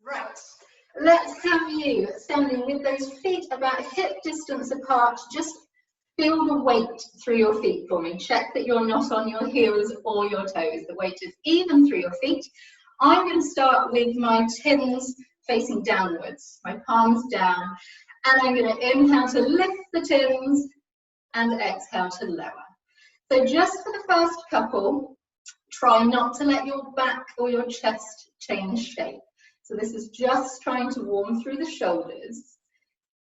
Right, let's have you standing with those feet about hip distance apart. Just feel the weight through your feet for me. Check that you're not on your heels or your toes. The weight is even through your feet. I'm going to start with my tins facing downwards, my palms down, and I'm going to inhale to lift the tins and exhale to lower. So just for the first couple, try not to let your back or your chest change shape. So this is just trying to warm through the shoulders.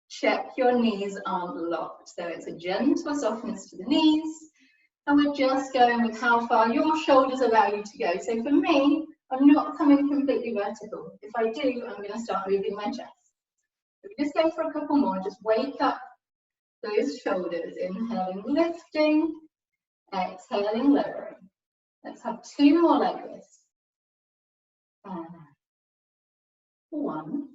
Check your knees aren't locked. So it's a gentle softness to the knees. And we're just going with how far your shoulders allow you to go. So for me, I'm not coming completely vertical. If I do, I'm going to start moving my chest. So we just go for a couple more. Just wake up those shoulders. Inhaling, lifting. Exhaling, lowering. Let's have two more like this. And one.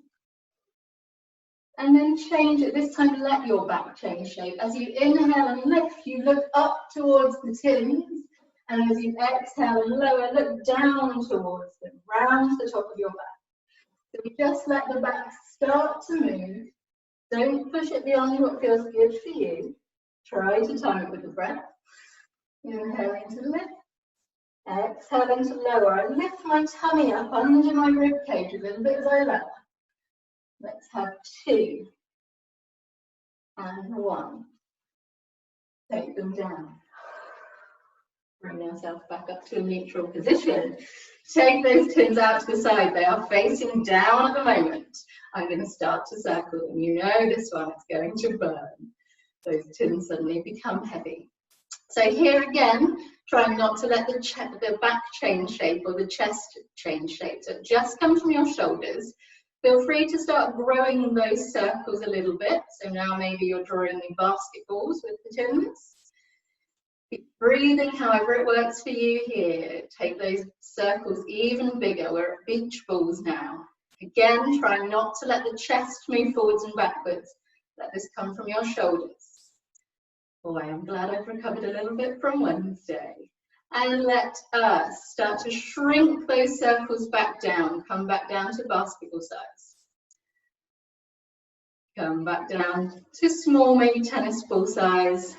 And then change it. This time, let your back change shape. As you inhale and lift, you look up towards the tins. And as you exhale and lower, look down towards them, round the top of your back. So we just let the back start to move. Don't push it beyond what feels good for you. Try to time it with the breath. Inhaling to lift. Exhaling to lower. I lift my tummy up under my rib cage a little bit as I lower. Let's have two. And one. Take them down. Bring yourself back up to a neutral position. Take those tins out to the side. They are facing down at the moment. I'm going to start to circle them. You know this one is going to burn. Those tins suddenly become heavy. So here again, try not to let the back change shape or the chest change shape. So just come from your shoulders. Feel free to start growing those circles a little bit. So now maybe you're drawing basketballs with the tins. Keep breathing however it works for you here. Take those circles even bigger. We're at beach balls now. Again, try not to let the chest move forwards and backwards. Let this come from your shoulders. Boy, I'm glad I've recovered a little bit from Wednesday. And let us start to shrink those circles back down. Come back down to basketball size. Come back down to small, maybe tennis ball size.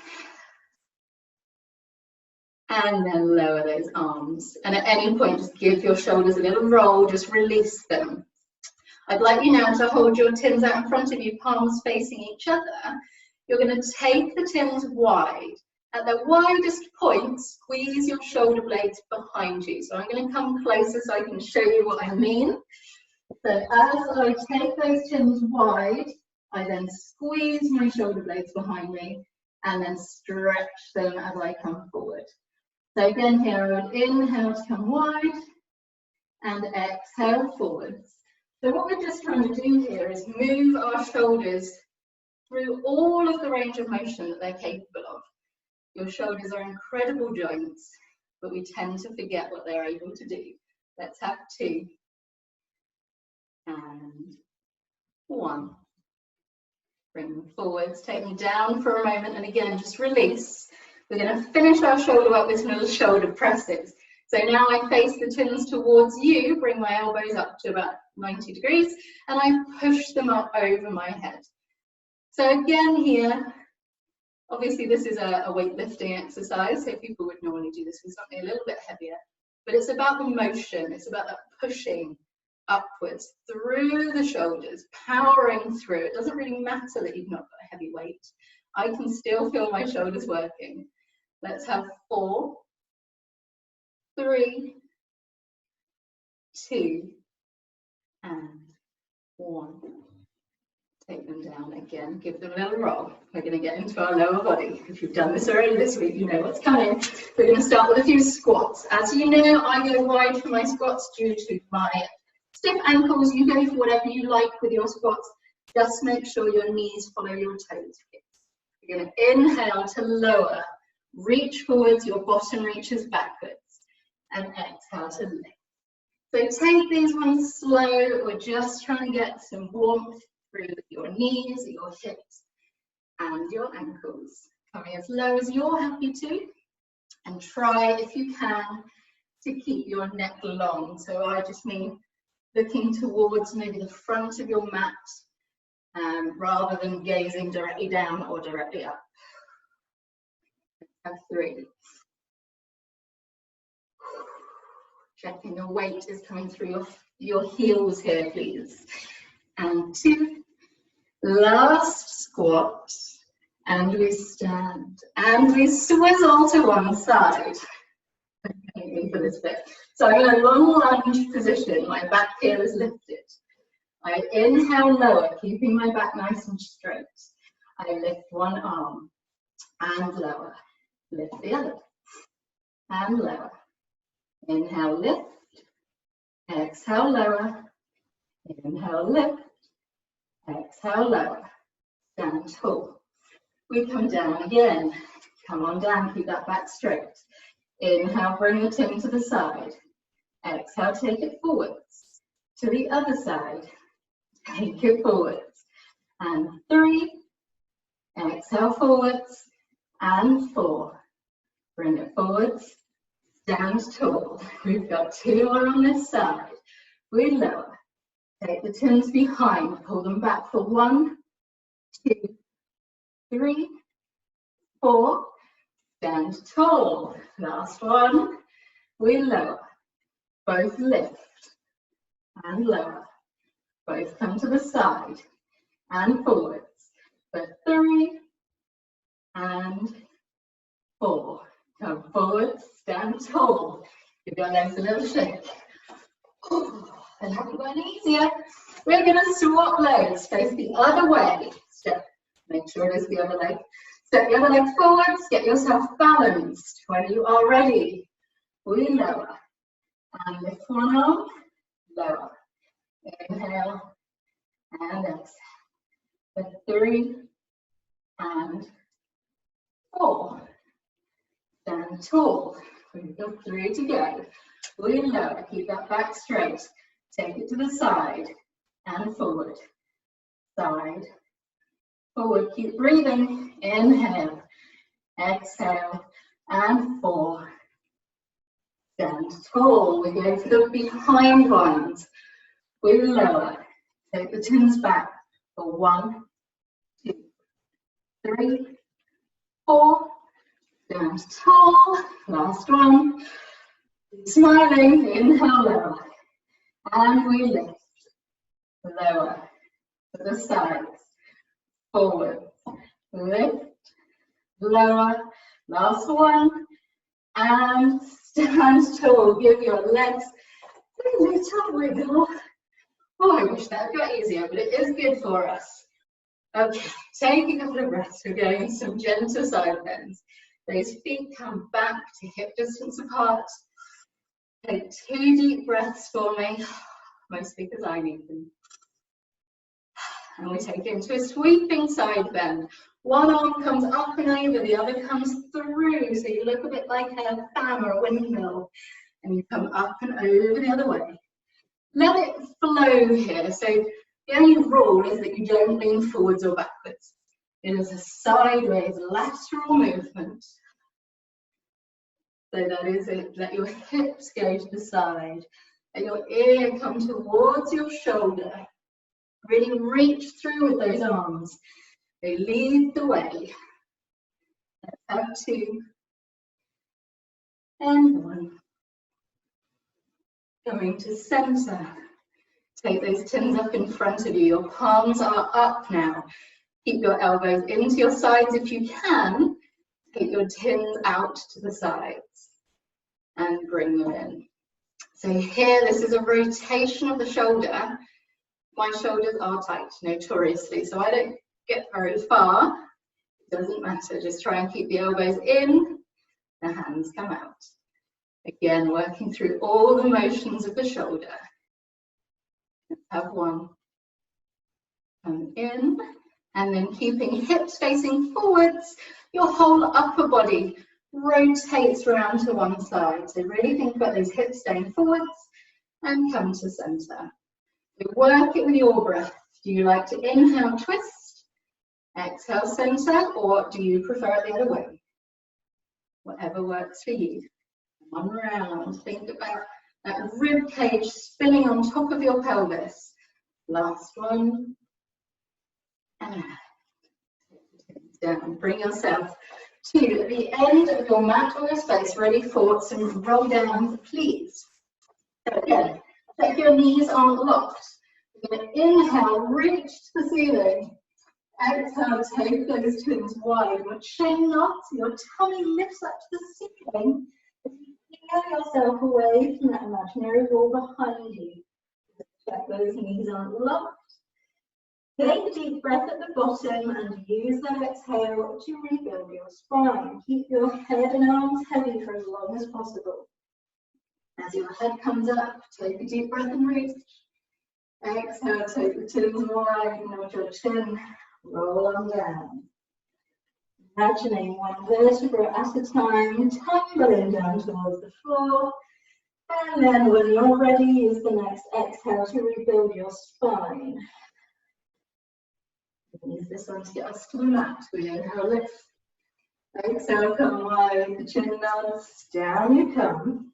And then lower those arms. And at any point, just give your shoulders a little roll, just release them. I'd like you now to hold your tins out in front of you, palms facing each other. You're going to take the tins wide. At the widest point, squeeze your shoulder blades behind you. So I'm going to come closer so I can show you what I mean. So as I take those tins wide, I then squeeze my shoulder blades behind me and then stretch them as I come forward. So again here, I would inhale to come wide and exhale forwards. So what we're just trying to do here is move our shoulders through all of the range of motion that they're capable of. Your shoulders are incredible joints, but we tend to forget what they're able to do. Let's have two. And one. Bring them forwards, take them down for a moment, and again, just release. We're going to finish our shoulder work with some little shoulder presses. So now I face the tins towards you, bring my elbows up to about 90 degrees, and I push them up over my head. So again here, obviously this is a weightlifting exercise, so people would normally do this with something a little bit heavier, but it's about the motion, it's about that pushing upwards through the shoulders, powering through. It doesn't really matter that you've not got a heavy weight. I can still feel my shoulders working. Let's have 4, 3, 2, and 1. Take them down again, give them a little roll. We're going to get into our lower body. If you've done this already this week, you know what's coming. We're going to start with a few squats. As you know, I go wide for my squats due to my stiff ankles. You go for whatever you like with your squats. Just make sure your knees follow your toes. You're going to inhale to lower. Reach forwards, your bottom reaches backwards. And exhale to lift. So take these ones slow. We're just trying to get some warmth through your knees, your hips, and your ankles. Coming as low as you're happy to. And try, if you can, to keep your neck long. So I just mean looking towards maybe the front of your mat, rather than gazing directly down or directly up. And 3. Checking your weight is coming through your heels here, please. And 2. Last squat. And we stand. And we swizzle to one side. For this bit. So I'm in a long lunge position. My back heel is lifted. I inhale lower, keeping my back nice and straight. I lift one arm and lower. Lift the other and lower. Inhale, lift. Exhale, lower. Inhale, lift. Exhale, lower. Stand tall. We come down again. Come on down, keep that back straight. Inhale, bring the chin to the side. Exhale, take it forwards. To the other side. Take it forwards. And 3. Exhale, forwards. And 4. Bring it forwards. Stand tall. We've got 2 more on this side. We lower. Take the chins behind. Pull them back for 1, 2, 3, 4. Stand tall. Last one. We lower. Both lift and lower. Both come to the side and forwards. For 3 and 4. Come forward, stand tall. Give your legs a little shake. And have it going easier. We're going to swap legs, face the other way. Step, make sure it is the other leg. Step the other leg forwards, get yourself balanced. When you are ready, we lower. And lift one arm, lower. Inhale and exhale. For 3 and 4. Stand tall. We've got 3 to go. We lower. Keep that back straight. Take it to the side and forward. Side, forward. Keep breathing. Inhale, exhale, and 4. Stand tall. We go for the behind ones. We lower. Take the chins back for 1, 2, 3, 4. Stand tall. Last one. Smiling. Inhale, lower. And we lift. Lower. To the sides. Forward. Lift. Lower. Last one. And stand tall. Give your legs a little wiggle. Oh, I wish that got easier, but it is good for us. Okay, take a couple of breaths. We're going some gentle side bends. Those feet come back to hip distance apart. Take 2 deep breaths for me, mostly because I need them. And we take it into a sweeping side bend. One arm comes up and over, the other comes through. So you look a bit like a fan or a windmill. And you come up and over the other way. Let it flow here. So the only rule is that you don't lean forwards or backwards. It is a sideways lateral movement. So that is it. Let your hips go to the side. Let your ear come towards your shoulder. Really reach through with those arms. They lead the way. Let's have 2 and 1. Going to center. Take those chins up in front of you. Your palms are up now. Keep your elbows into your sides if you can. Take your chins out to the sides and bring them in. So here, this is a rotation of the shoulder. My shoulders are tight, notoriously, so I don't get very far. It doesn't matter. Just try and keep the elbows in. The hands come out. Again, working through all the motions of the shoulder. Let's have 1. Come in, and then keeping hips facing forwards, your whole upper body rotates around to one side. So really think about those hips staying forwards and come to center. So work it with your breath. Do you like to inhale, twist, exhale, center, or do you prefer it the other way? Whatever works for you. One round. Think about That rib cage spinning on top of your pelvis. Last one. And down. Bring yourself to the end of your mat or your space, ready for some roll downs, please. So again, check your knees aren't locked. You're going to inhale, reach to the ceiling. Exhale, take those twins wide. Your chin knots, your tummy lifts up to the ceiling. As you feel yourself away from that imaginary wall behind you. Check those knees aren't locked. Take a deep breath at the bottom and use that exhale to rebuild your spine. Keep your head and arms heavy for as long as possible. As your head comes up, take a deep breath and reach. Exhale, take the chins wide, nod your chin, roll on down. Imagining one vertebra at a time, tumbling down towards the floor. And then when you're ready, use the next exhale to rebuild your spine. Use this one to get us to the mat. We inhale, lift. Exhale, come wide, the chin nods, down you come.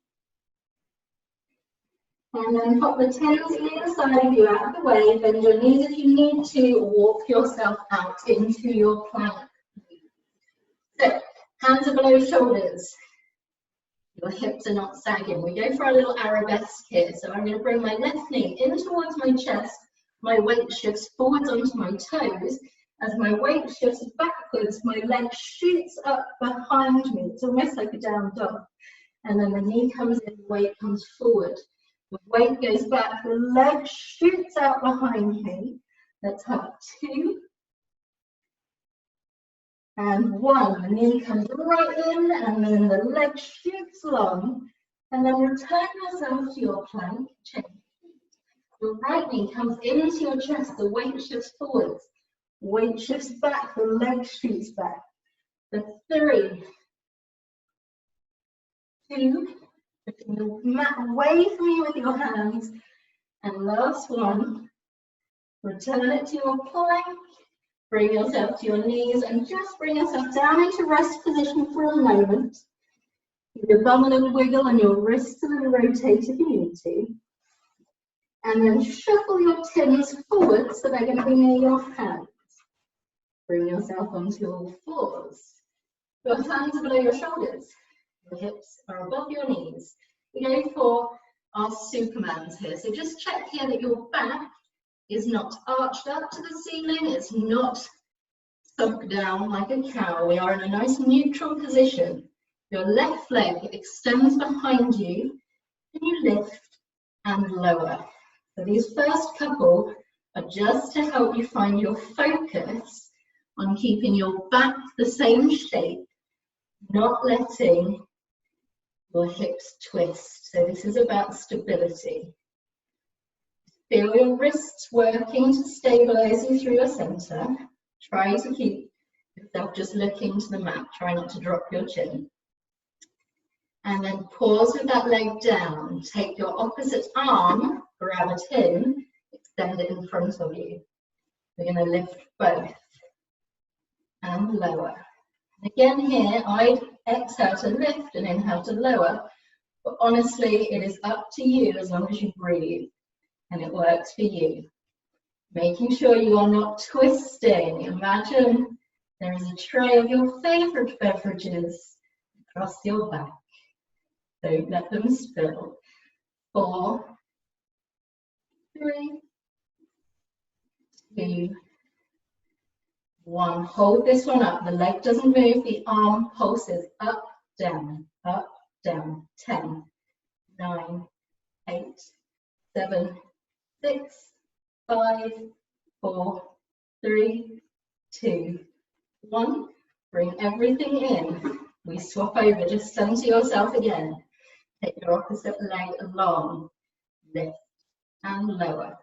And then pop the tins either side of you out of the way, bend your knees if you need to, or walk yourself out into your plank. So, hands are below shoulders. Your hips are not sagging. We go for a little arabesque here. So I'm going to bring my left knee in towards my chest. My weight shifts forwards onto my toes. As my weight shifts backwards, my leg shoots up behind me. It's almost like a down dog. And then the knee comes in, the weight comes forward. The weight goes back, the leg shoots out behind me. Let's have 2. And 1. The knee comes right in, and then the leg shoots long. And then return yourself to your plank. Change. Your right knee comes into your chest, the weight shifts forwards. Weight shifts back, the leg shoots back. The 3, 2, putting the mat away from you with your hands. And last one, return it to your plank. Bring yourself to your knees and just bring yourself down into rest position for a moment. Give your bum a little wiggle and your wrists a little rotate if you need to. And then shuffle your tins forward so they're going to be near your hands. Bring yourself onto all fours. Your hands are below your shoulders. Your hips are above your knees. We go for our Supermans here. So just check here that your back is not arched up to the ceiling. It's not sunk down like a cow. We are in a nice neutral position. Your left leg extends behind you and you lift and lower. So these first couple are just to help you find your focus on keeping your back the same shape, not letting your hips twist. So this is about stability. Feel your wrists working to stabilize you through your center. Try to keep yourself just looking to the mat. Try not to drop your chin. And then pause with that leg down. Take your opposite arm, grab a tin, extend it in front of you. We're going to lift both and lower. Again here, I'd exhale to lift and inhale to lower, but honestly, it is up to you as long as you breathe and it works for you. Making sure you are not twisting. Imagine there is a tray of your favorite beverages across your back. Don't let them spill. 4, 3, 2, 1. Hold this one up. The leg doesn't move. The arm pulses up, down, 10, 9, 8, 7, 6, 5, 4, 3, 2, 1. Bring everything in. We swap over. Just center yourself again. Take your opposite leg along. Lift and lower.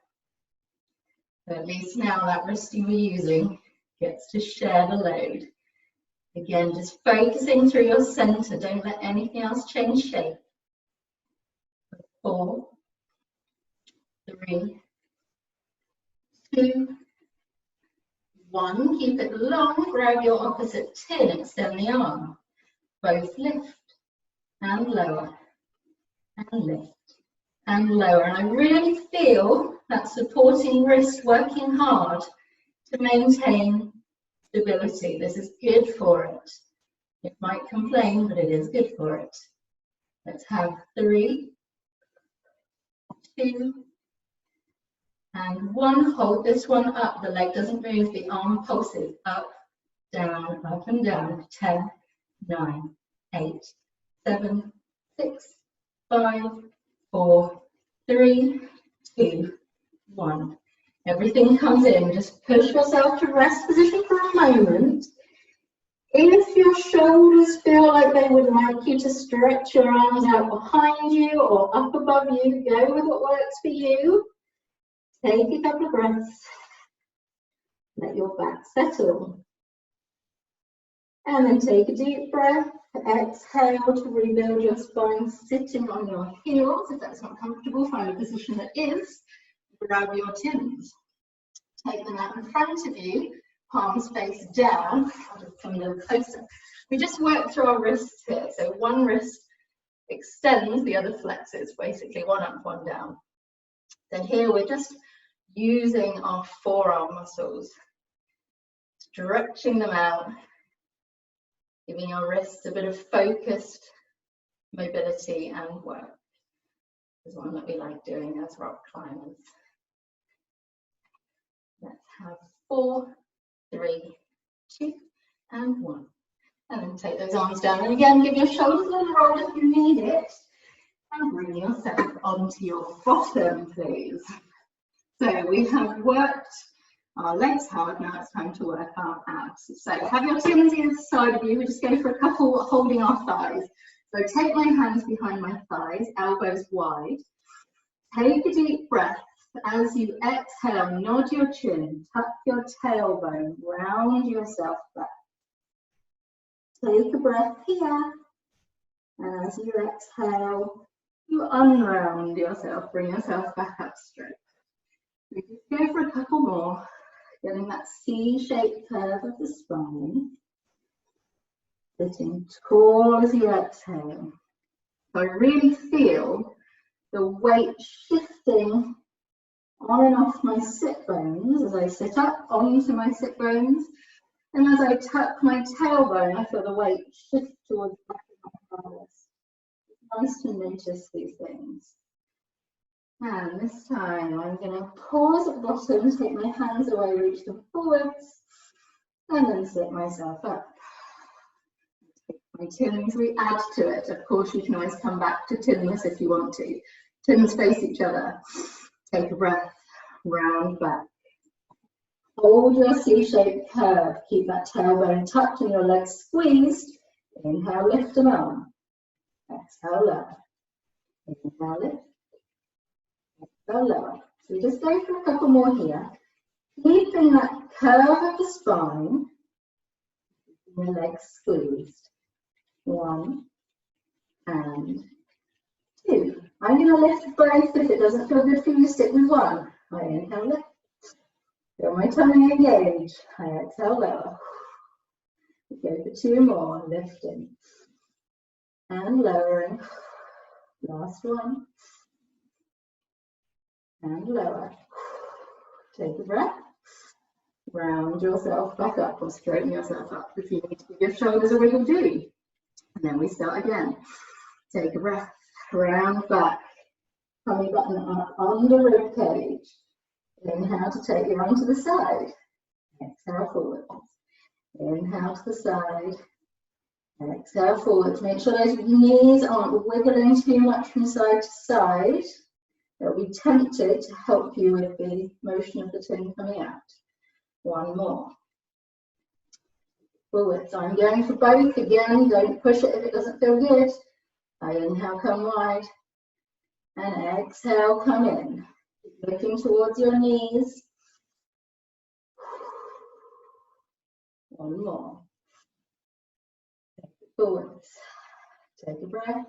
So at least now that wrist you were using gets to share the load. Again, just focusing through your center. Don't let anything else change shape. 4, 3, 2, 1. Keep it long. Grab your opposite tin. Extend the arm. Both lift and lower and lift and lower. And I really feel that supporting wrist working hard to maintain stability. This is good for it. It might complain, but it is good for it. Let's have 3, 2, and 1. Hold this one up. The leg doesn't move. The arm pulses up, down, up and down. 10, 9, 8, 7, 6, 5, 4, 3, 2, 1. Everything comes in. Just push yourself to rest position for a moment. If your shoulders feel like they would like you to stretch your arms out behind you or up above you, go with what works for you. Take a couple of breaths. Let your back settle. And then take a deep breath. Exhale to rebuild your spine, sitting on your heels. If that's not comfortable, find a position that is. Grab your tins. Take them out in front of you. Palms face down. I'll just come a little closer. We just work through our wrists here. So one wrist extends, the other flexes, basically one up, one down. So here we're just using our forearm muscles, stretching them out, giving our wrists a bit of focused mobility and work. This is one that we like doing as rock climbers. Let's have 4, 3, 2, and 1. And then take those arms down. And again, give your shoulders a little roll if you need it. And bring yourself onto your bottom, please. So we have worked our legs hard. Now it's time to work our abs. So have your tins either side of you. We just go for a couple holding our thighs. So take my hands behind my thighs, elbows wide. Take a deep breath. As you exhale, nod your chin, tuck your tailbone, round yourself back. Take a breath here, and as you exhale, you unround yourself, bring yourself back up straight. We just go for a couple more, getting that C-shaped curve of the spine, sitting tall as you exhale. So I really feel the weight shifting on and off my sit bones as I sit up onto my sit bones, and as I tuck my tailbone, I feel the weight shift towards the back of my pelvis. It's nice to notice these things. And this time I'm going to pause at the bottom, take my hands away, reach them forwards, and then sit myself up. Take my tins, we add to it. Of course, you can always come back to tins if you want to. Tins face each other. Take a breath, round back. Hold your C-shaped curve. Keep that tailbone tucked and your legs squeezed. Inhale, lift them up. Exhale, lower. Inhale, lift. Exhale, lower. So we just go for a couple more here. Keeping that curve of the spine. Your legs squeezed. 1 and 2. I'm going to lift both. If it doesn't feel good for you, stick with 1. I inhale, lift. Feel my tummy engage. I exhale, lower. We go for 2 more, lifting and lowering. Last one. And lower. Take a breath. Round yourself back up or straighten yourself up. If you need to give your shoulders a wiggle, do. And then we start again. Take a breath. Round back. Tummy button up on the rib cage. Inhale to take your arm to the side. Exhale forwards. Inhale to the side. Exhale forwards. Make sure those knees aren't wiggling too much from side to side. They'll be tempted to help you with the motion of the tin coming out. 1 more. Forwards. I'm going for both. Again, don't push it if it doesn't feel good. I inhale, come wide. And exhale, come in. Looking towards your knees. 1 more. Take it forwards. Take a breath.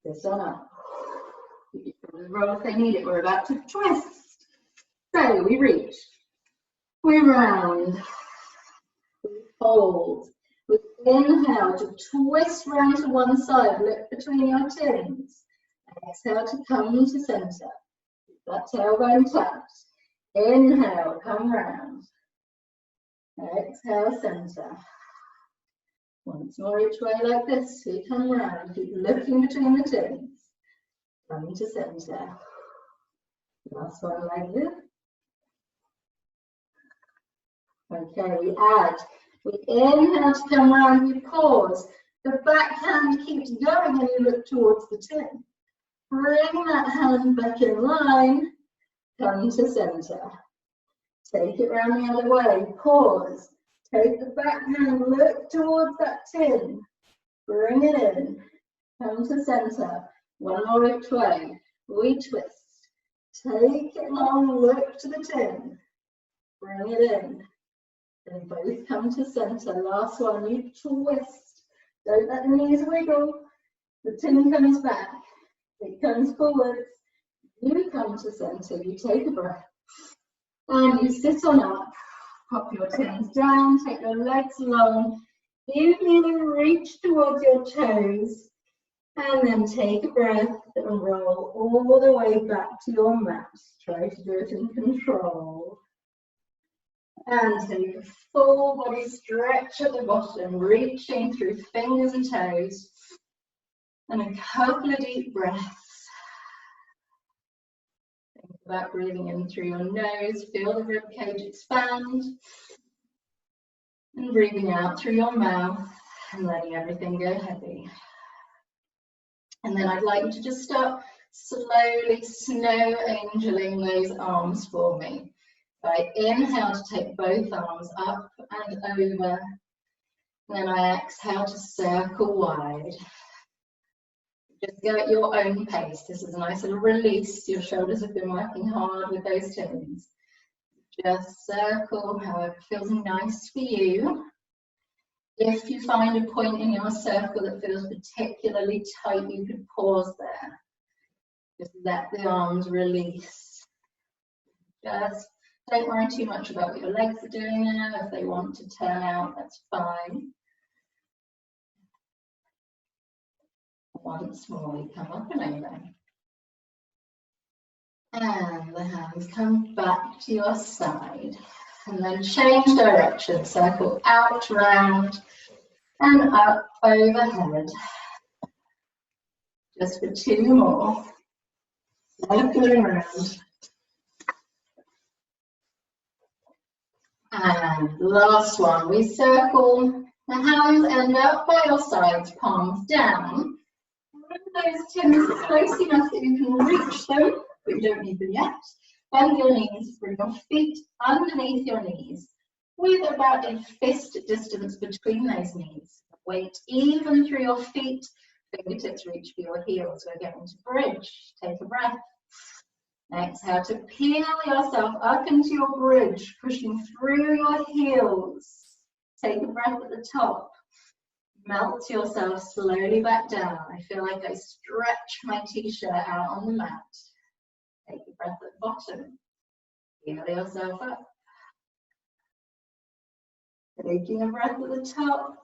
This on up. You can roll if they need it. We're about to twist. So we reach. We round. We hold. We inhale to twist round to one side. Look between your tins. Exhale to come to center. Keep that tailbone tucked. Inhale, come round. Exhale, center. Once more each way like this. We come round. Keep looking between the tins. Come to center. Last one like this. Okay, we add. We inhale to come round. We pause. The back hand keeps going and you look towards the tin. Bring that hand back in line. Come to center. Take it round the other way. Pause. Take the back hand, look towards that tin. Bring it in. Come to center. One more each way. We twist. Take it long, look to the tin. Bring it in. Then both come to center. Last one, you twist. Don't let the knees wiggle. The tin comes back. It comes forwards. You come to center. You take a breath. And you sit on up. Pop your tins down, take your legs long, even reach towards your toes, and then take a breath and roll all the way back to your mat. Try to do it in control. And take a full body stretch at the bottom, reaching through fingers and toes, and a couple of deep breaths. Think about breathing in through your nose, feel the rib cage expand. And breathing out through your mouth and letting everything go heavy. And then I'd like you to just start slowly snow angeling those arms for me. So I inhale to take both arms up and over. Then I exhale to circle wide. Just go at your own pace. This is a nice little release. Your shoulders have been working hard with those tins. Just circle however feels nice for you. If you find a point in your circle that feels particularly tight, you could pause there. Just let the arms release. Just don't worry too much about what your legs are doing there. If they want to turn out, that's fine. Once more, we come up and over. And the hands come back to your side. And then change direction. Circle out, round, and up, overhead. Just for two more. Circling around. And last one. We circle. The hands end up by your sides, palms down. Bring those tins close enough that you can reach them, but you don't need them yet. Bend your knees, bring your feet underneath your knees, with about a fist distance between those knees. Weight even through your feet, fingertips reach for your heels. We're going to bridge. Take a breath. Exhale to peel yourself up into your bridge, pushing through your heels. Take a breath at the top. Melt yourself slowly back down. I feel like I stretch my t-shirt out on the mat. Take a breath at the bottom. Peel yourself up. Taking a breath at the top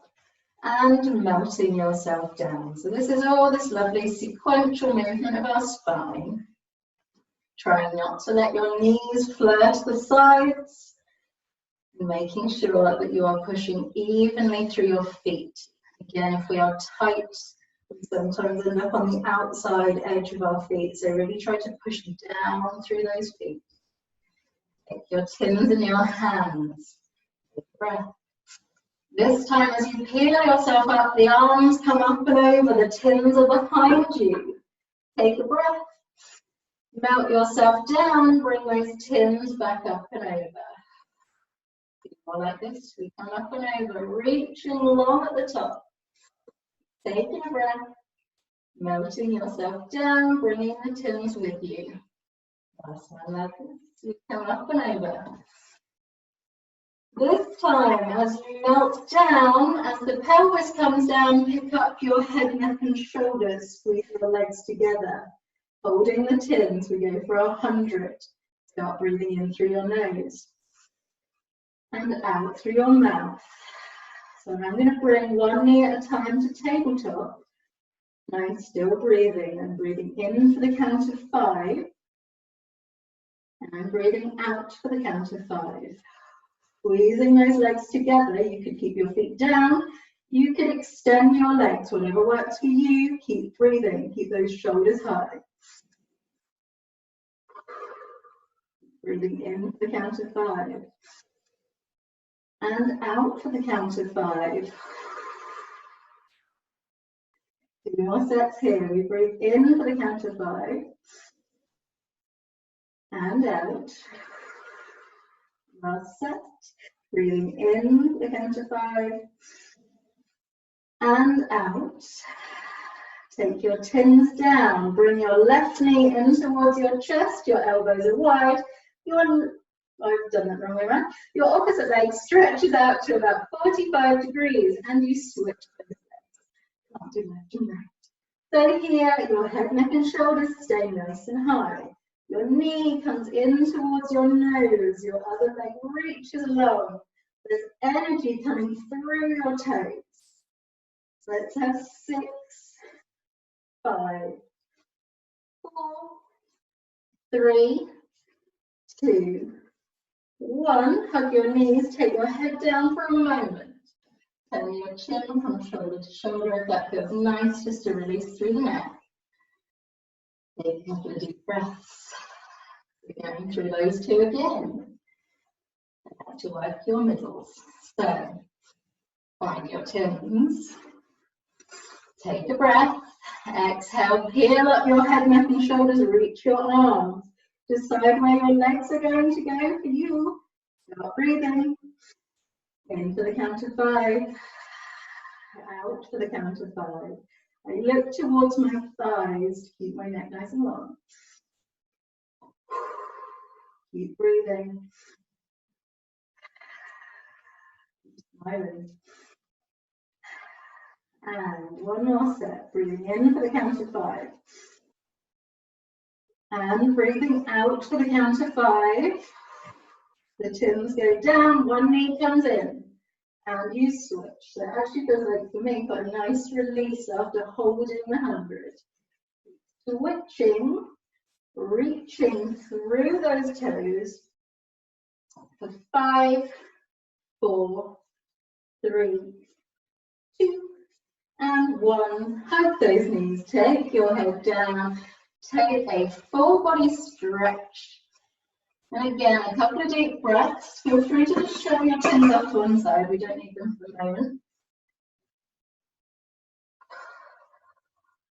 and melting yourself down. So this is all this lovely sequential movement of our spine. Trying not to let your knees flare to the sides. Making sure that you are pushing evenly through your feet. Again, if we are tight, we sometimes end up on the outside edge of our feet. So really try to push down through those feet. Take your tins in your hands. Take a breath. This time as you peel yourself up, the arms come up and over, the tins are behind you. Take a breath. Melt yourself down, bring those tins back up and over. More like this, we come up and over, reaching long at the top. Taking a breath, melting yourself down, bringing the tins with you. Last one like this, we come up and over. This time, as you melt down, as the pelvis comes down, pick up your head, neck and shoulders, squeeze your legs together. Holding the tins, we go for 100. Start breathing in through your nose and out through your mouth. So I'm going to bring one knee at a time to tabletop. Nice, still breathing. I'm breathing in for the count of 5. And I'm breathing out for the count of 5. Squeezing those legs together. You could keep your feet down. You can extend your legs, whatever works for you. Keep breathing. Keep those shoulders high. Breathing in for the count of 5. And out for the count of 5. 2 more sets here. We breathe in for the count of 5. And out. Last set. Breathing in for the count of 5. And out. Take your tins down. Bring your left knee in towards your chest. Your elbows are wide. I've done that wrong way around. Your opposite leg stretches out to about 45 degrees and you switch those legs. Can't do left and right. So here, your head, neck and shoulders stay nice and high. Your knee comes in towards your nose. Your other leg reaches long. There's energy coming through your toes. Let's have 6, 5, 4, 3, 2, 1. Hug your knees, take your head down for a moment. Turn your chin from shoulder to shoulder if that feels nice, just to release through the neck. Take a couple of deep breaths. We're going through those 2 again. To work your middles. So, find your tins. Take a breath. Exhale, peel up your head, neck and shoulders, reach your arms. Decide where your legs are going to go for you. Start breathing. In for the count of 5. Out for the count of 5. I look towards my thighs to keep my neck nice and long. Keep breathing. Keep smiling. And 1 more set. Breathing in for the count of 5. And breathing out for the count of 5. The tins go down, 1 knee comes in. And you switch. So it actually feels like, for me, got a nice release after holding the 100. Switching, reaching through those toes for 5, 4, 3, 2, and 1. Hug those knees. Take your head down. Take a full body stretch. And again, a couple of deep breaths. Feel free to just show your tins up to one side. We don't need them for the moment.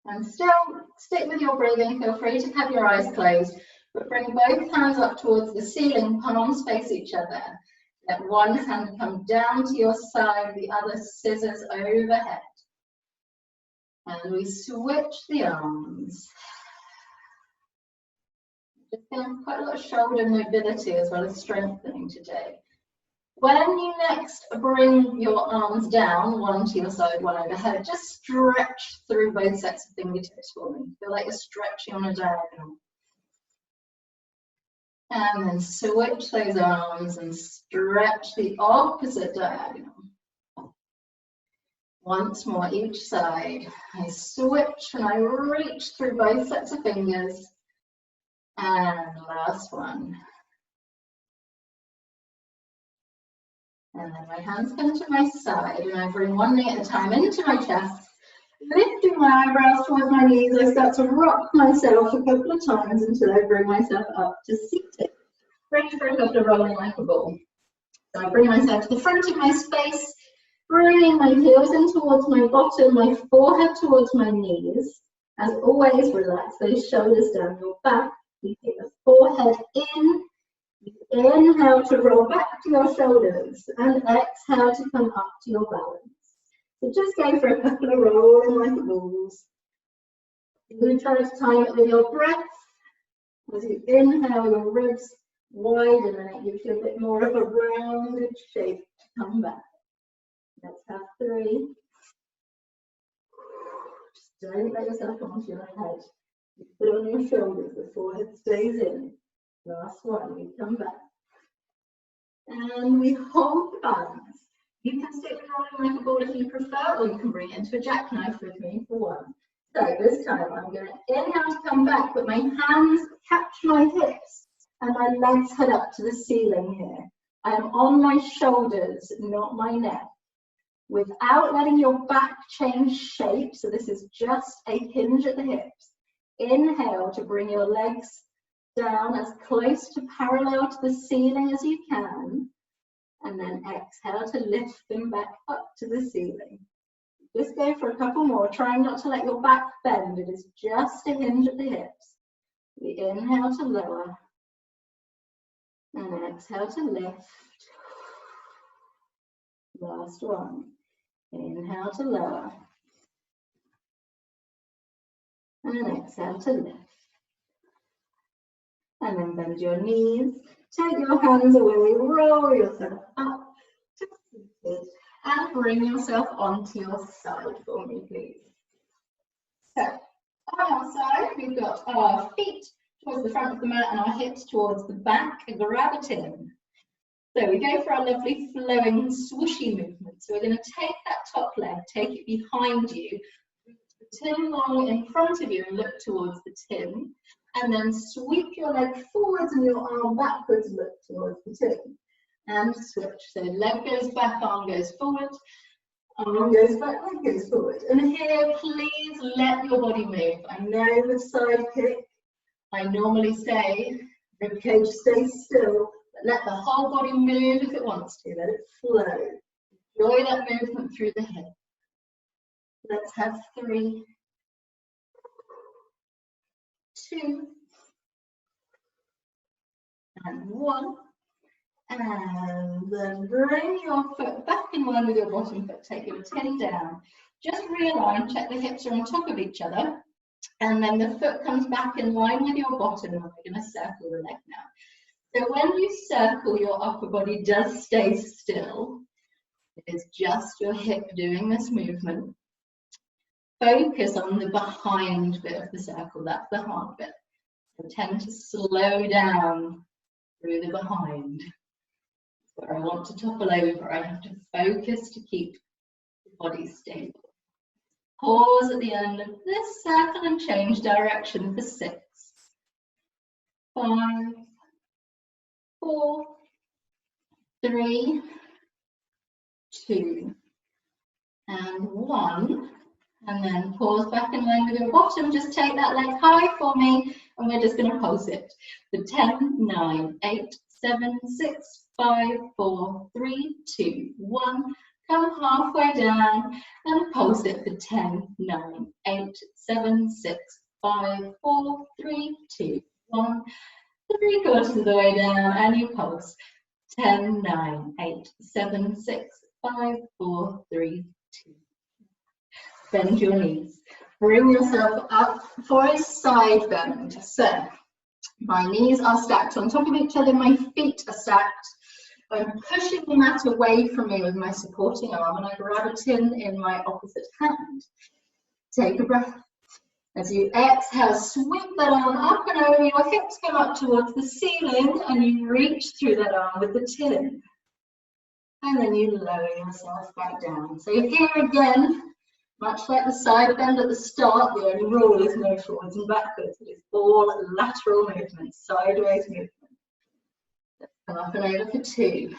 And still stick with your breathing. Feel free to have your eyes closed, but bring both hands up towards the ceiling, palms face each other. Let one hand come down to your side, the other scissors overhead. And we switch the arms. Just feeling quite a lot of shoulder mobility as well as strengthening today. When you next bring your arms down, one to your side, one overhead, just stretch through both sets of fingertips for me. Feel like you're stretching on a diagonal. And then switch those arms and stretch the opposite diagonal. Once more each side. I switch and I reach through both sets of fingers. And last one. And then my hands come to my side and I bring one knee at a time into my chest. Lifting my eyebrows towards my knees, I start to rock myself a couple of times until I bring myself up to seated. Ready for a couple of rolling like a ball. So I bring myself to the front of my space, bringing my heels in towards my bottom, my forehead towards my knees. As always, relax those shoulders down your back. Keeping the forehead in. Inhale to roll back to your shoulders and exhale to come up to your balance. So just go for a couple of rolling like balls. You're going to try to time it with your breath. As you inhale, your ribs widen and it gives you a bit more of a rounded shape to come back. Let's have 3. Just don't let yourself come onto your head. You put on your shoulders, the forehead stays in. Last one, we come back. And we hold the balance. You can stick rolling like a ball if you prefer, or you can bring it into a jackknife with me for 1. So this time I'm going to inhale to come back, but my hands catch my hips and my legs head up to the ceiling here. I am on my shoulders, not my neck. Without letting your back change shape, so this is just a hinge at the hips. Inhale to bring your legs down as close to parallel to the ceiling as you can, and then exhale to lift them back up to the ceiling. Just go for a couple more, trying not to let your back bend. It is just a hinge at the hips. We inhale to lower, and exhale to lift. Last one. Inhale to lower, and exhale to lift. And then bend your knees, take your hands away, roll yourself up to seated, and bring yourself onto your side for me, please. So, on our side, we've got our feet towards the front of the mat and our hips towards the back, grab a tin. So we go for our lovely flowing swooshy movement. So we're going to take that top leg, take it behind you, the tin long in front of you and look towards the tin. And then sweep your leg forwards and your arm backwards, look towards the tin. And switch. So leg goes back, arm goes forward, arm goes back, leg goes forward. And here, please let your body move. I know the side kick. I normally say, ribcage stays still. Let the whole body move if it wants to. Let it flow. Enjoy that movement through the hip. Let's have 3, 2, and 1. And then bring your foot back in line with your bottom foot. Take your tin down. Just realign. Check the hips are on top of each other. And then the foot comes back in line with your bottom. And we're going to circle the leg now. So when you circle, your upper body does stay still. It is just your hip doing this movement. Focus on the behind bit of the circle. That's the hard bit. So tend to slow down through the behind. Where I want to topple over, I have to focus to keep the body stable. Pause at the end of this circle and change direction for 6, 5, 4, 3, 2, and 1. And then pause back in line with your bottom. Just take that leg high for me, and we're just going to pulse it. For 10, 9, 8, 7, 6, 5, 4, 3, 2, 1. Come halfway down and pulse it for 10, 9, 8, 7, 6, 5, 4, 3, 2, 1. 3/4 of the way down, and you pulse. 10, 9, 8, 7, 6, 5, 4, 3, 2. Bend your knees. Bring yourself up for a side bend. So, my knees are stacked on top of each other, my feet are stacked. I'm pushing the mat away from me with my supporting arm, and I grab a tin in my opposite hand. Take a breath. As you exhale, sweep that arm up and over. Your hips come up towards the ceiling, and you reach through that arm with the tin. And then you lower yourself back down. So here again, much like the side bend at the start, the only rule is no forwards and backwards. It is all lateral movements, sideways movement. Come up and over for 2.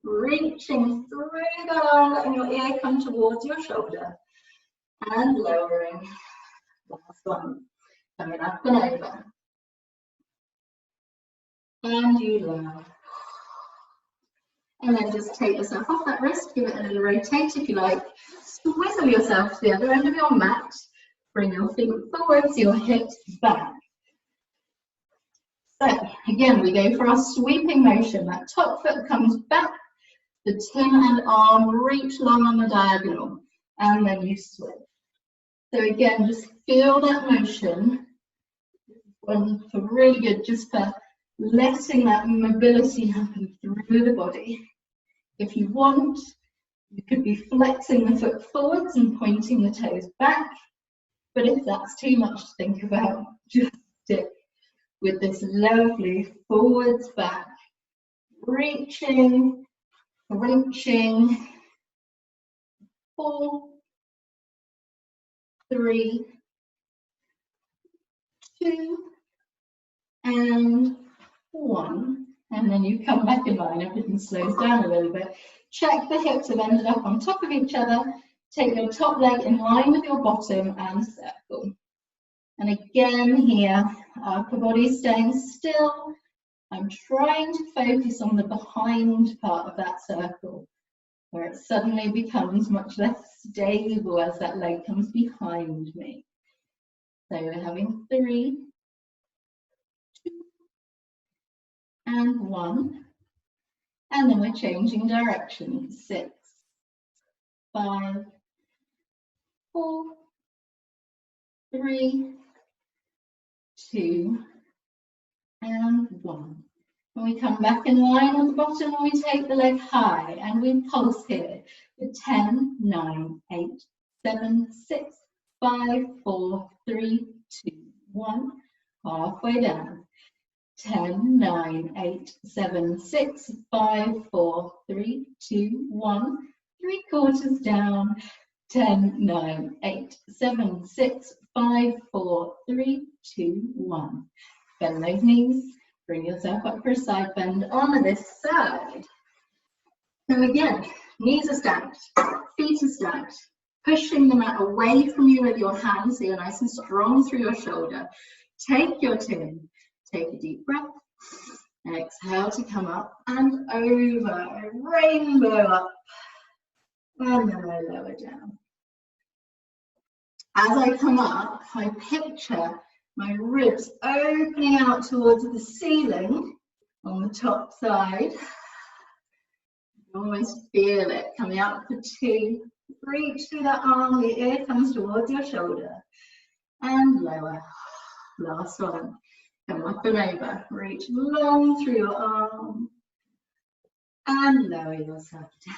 Reaching through that arm, letting your ear come towards your shoulder. And lowering. Last one. Coming up and over. And you lower. And then just take yourself off that wrist, give it a little rotate if you like. Swizzle yourself to the other end of your mat. Bring your feet forwards, your hips back. So again, we go for our sweeping motion. That top foot comes back, the tin and arm reach long on the diagonal, and then you switch. So again, just feel that motion. One for really good, just for letting that mobility happen through the body. If you want, you could be flexing the foot forwards and pointing the toes back, but if that's too much to think about, just stick with this lovely forwards back, reaching, 4, 3, 2, and 1. And then you come back in line. Everything slows down a little bit. Check the hips have ended up on top of each other. Take your top leg in line with your bottom and circle. And again here, upper body staying still. I'm trying to focus on the behind part of that circle, where it suddenly becomes much less stable as that leg comes behind me. So we're having 3, 2, and 1. And then we're changing direction. 6, 5, 4, 3, 2, and 1. When we come back in line on the bottom, we take the leg high and we pulse here with 10, 9, 8, 7, 6, 5, 4, 3, 2, 1. Halfway down. 10, 9, 8, 7, 6, 5, 4, 3, 2, 1. 3/4 down. 10, 9, 8, 7, 6, 5, 4, 3, 2, 1. Bend those knees. Bring yourself up for a side bend on this side. So again, knees are stacked, feet are stacked, pushing the mat away from you with your hands so you're nice and strong through your shoulder. Take your chin, take a deep breath, exhale to come up and over, rainbow up, and then I lower down. As I come up, I picture my ribs opening out towards the ceiling on the top side. You almost feel it coming out for 2. Reach through that arm, the ear comes towards your shoulder. And lower. Last one. Come up and over. Reach long through your arm. And lower yourself down.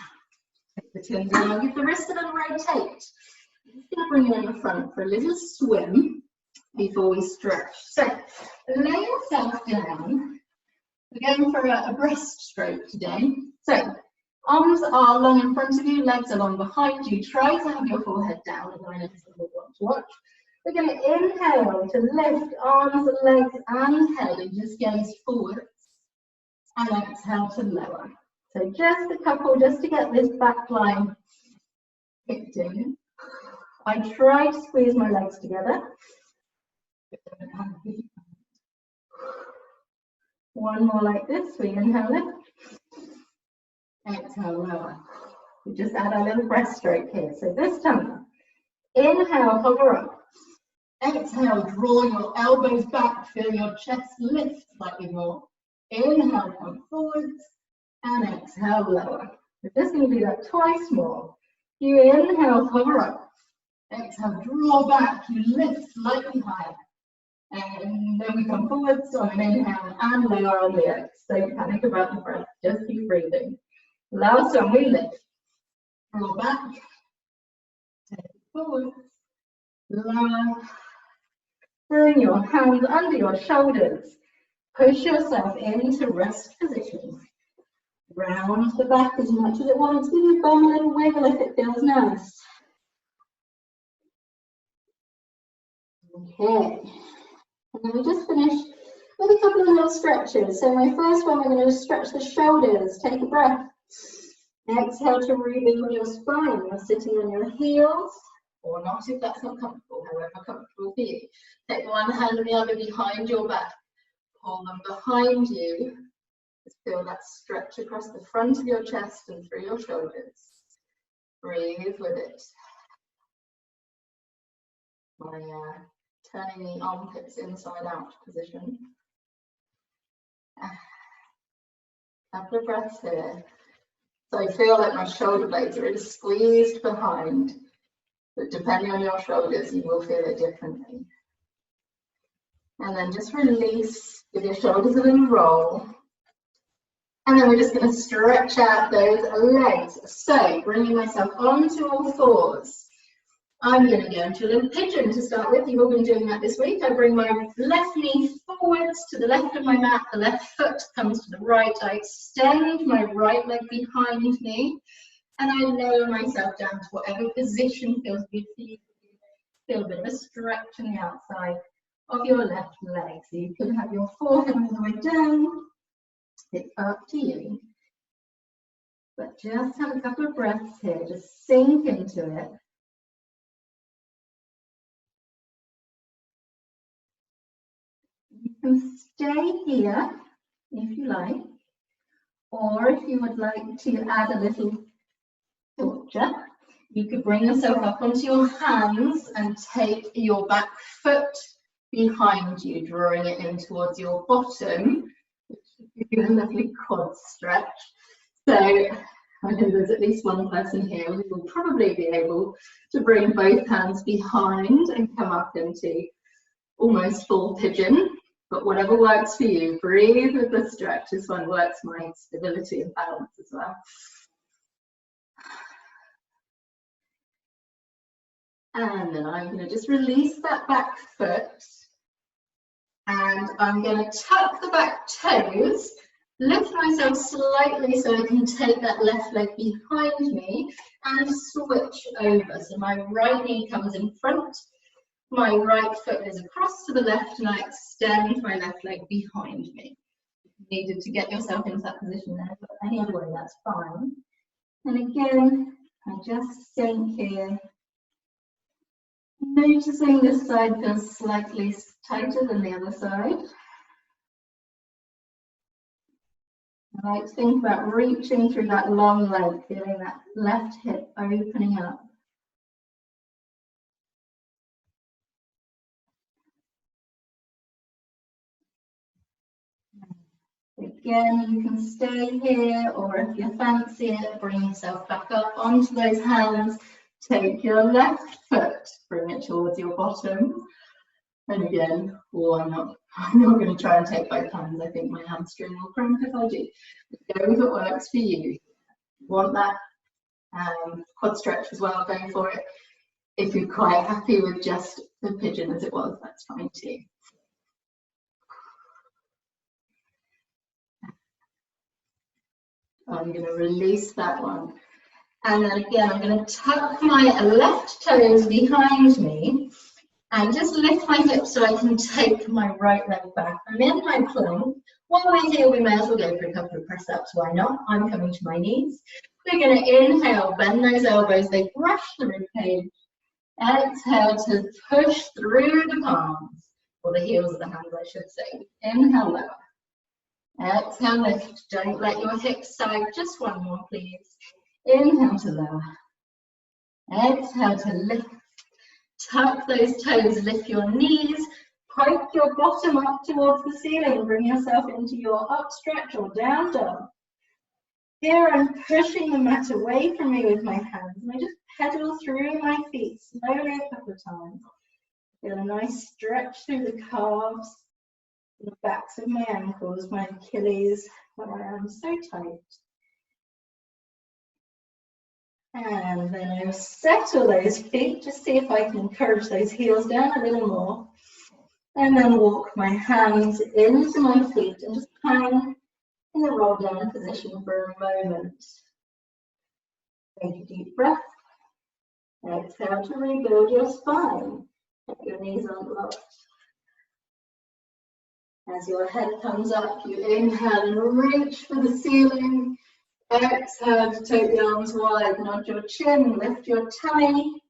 Take the chin down, give the wrist a little rotate. I'm just going to bring it in the front for a little swim before we stretch. So lay yourself down. We're going for a breaststroke today. So arms are long in front of you, legs are long behind you. Try to have your forehead down in line as you want to watch. We're going to inhale to lift arms, legs and head and just gaze forwards. And exhale to lower. So just a couple just to get this back line kicked in. I try to squeeze my legs together. One more like this, we inhale it. Exhale, lower. We just add our little breaststroke here. So this time, inhale, hover up. Exhale, draw your elbows back, feel your chest lift slightly more. Inhale, come forwards, and exhale, lower. We're just going to do that twice more. You inhale, hover up. Exhale, draw back, you lift slightly higher. And then we come forwards on an inhale and lower on the exhale. Don't panic about the breath, just keep breathing. Last one, we lift. Draw back, take it forward, lower. Bring your hands under your shoulders. Push yourself into rest position. Round the back as much as it wants. Give your bum a little wiggle if it feels nice. Okay. And then we just finished with a couple of little stretches. So my first one, we're going to stretch the shoulders. Take a breath. Exhale to rebuild your spine. You're sitting on your heels, or not if that's not comfortable, however comfortable for you. Take one hand and the other behind your back. Pull them behind you. Just feel that stretch across the front of your chest and through your shoulders. Breathe with it. Turning the armpits inside out position. Couple of breaths here. So I feel like my shoulder blades are really squeezed behind, but depending on your shoulders, you will feel it differently. And then just release, give your shoulders a little roll. And then we're just going to stretch out those legs. So bringing myself onto all fours. I'm going to go into a little pigeon to start with. You've all been doing that this week. I bring my left knee forwards to the left of my mat. The left foot comes to the right. I extend my right leg behind me. And I lower myself down to whatever position feels good for you. Feel a bit of a stretch on the outside. of your left leg. So you could have your forehead all the way down. It's up to you. But just have a couple of breaths here, just sink into it. You can stay here if you like, or if you would like to add a little torture, you could bring yourself up onto your hands and take your back foot behind you, drawing it in towards your bottom, which should give you a lovely quad stretch. So I know there's at least one person here who will probably be able to bring both hands behind and come up into almost full pigeon, but whatever works for you, breathe with the stretch. This one works my stability and balance as well. And then I'm going to just release that back foot, and I'm going to tuck the back toes, lift myself slightly so I can take that left leg behind me and switch over. So my right knee comes in front, my right foot is across to the left, and I extend my left leg behind me. If you needed to get yourself into that position there, but any other way, that's fine. And again, I just sink here. Noticing this side feels slightly tighter than the other side. I like to think about reaching through that long leg, feeling that left hip opening up. Again, you can stay here, or if you fancy it, bring yourself back up onto those hands. Take your left foot, bring it towards your bottom. And again, I'm not going to try and take both hands. I think my hamstring will cramp if I do. Go with what works for you. If you want that quad stretch as well, go for it. If you're quite happy with just the pigeon as it was, that's fine too. I'm going to release that one. And then again, I'm going to tuck my left toes behind me and just lift my hips so I can take my right leg back. I'm in my plank. While we're here, we may as well go for a couple of press ups. Why not? I'm coming to my knees. We're going to inhale, bend those elbows, they brush the ribcage. Exhale to push through the palms, or the heels of the hands, I should say. Inhale, lower. Exhale, lift. Don't let your hips sag. Just one more, please. Inhale to lower. Exhale to lift. Tuck those toes, lift your knees. Poke your bottom up towards the ceiling. Bring yourself into your up stretch or down dog. Here I'm pushing the mat away from me with my hands. And I just pedal through my feet slowly a couple of times. Feel a nice stretch through the calves, the backs of my ankles, my Achilles, where I am so tight. And then I'll settle those feet, just see if I can encourage those heels down a little more. And then walk my hands into my feet and just hang in the roll down position for a moment. Take a deep breath. Exhale to rebuild your spine. Keep your knees unlocked. As your head comes up, you inhale and reach for the ceiling. Exhale to take the arms wide, nod your chin, lift your tummy,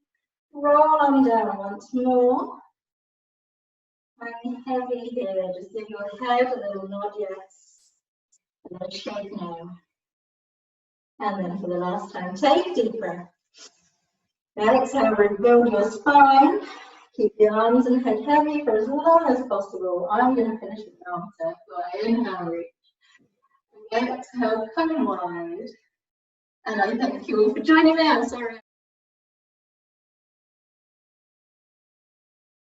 roll on down once more. And heavy here, just give your head a little nod, yes. And then shake now. And then for the last time, take a deep breath. Exhale, rebuild your spine. Keep the arms and head heavy for as long as possible. I'm going to finish with an arm circle. I inhale, reach. Exhale, come wide. And I thank you all for joining me. I'm sorry.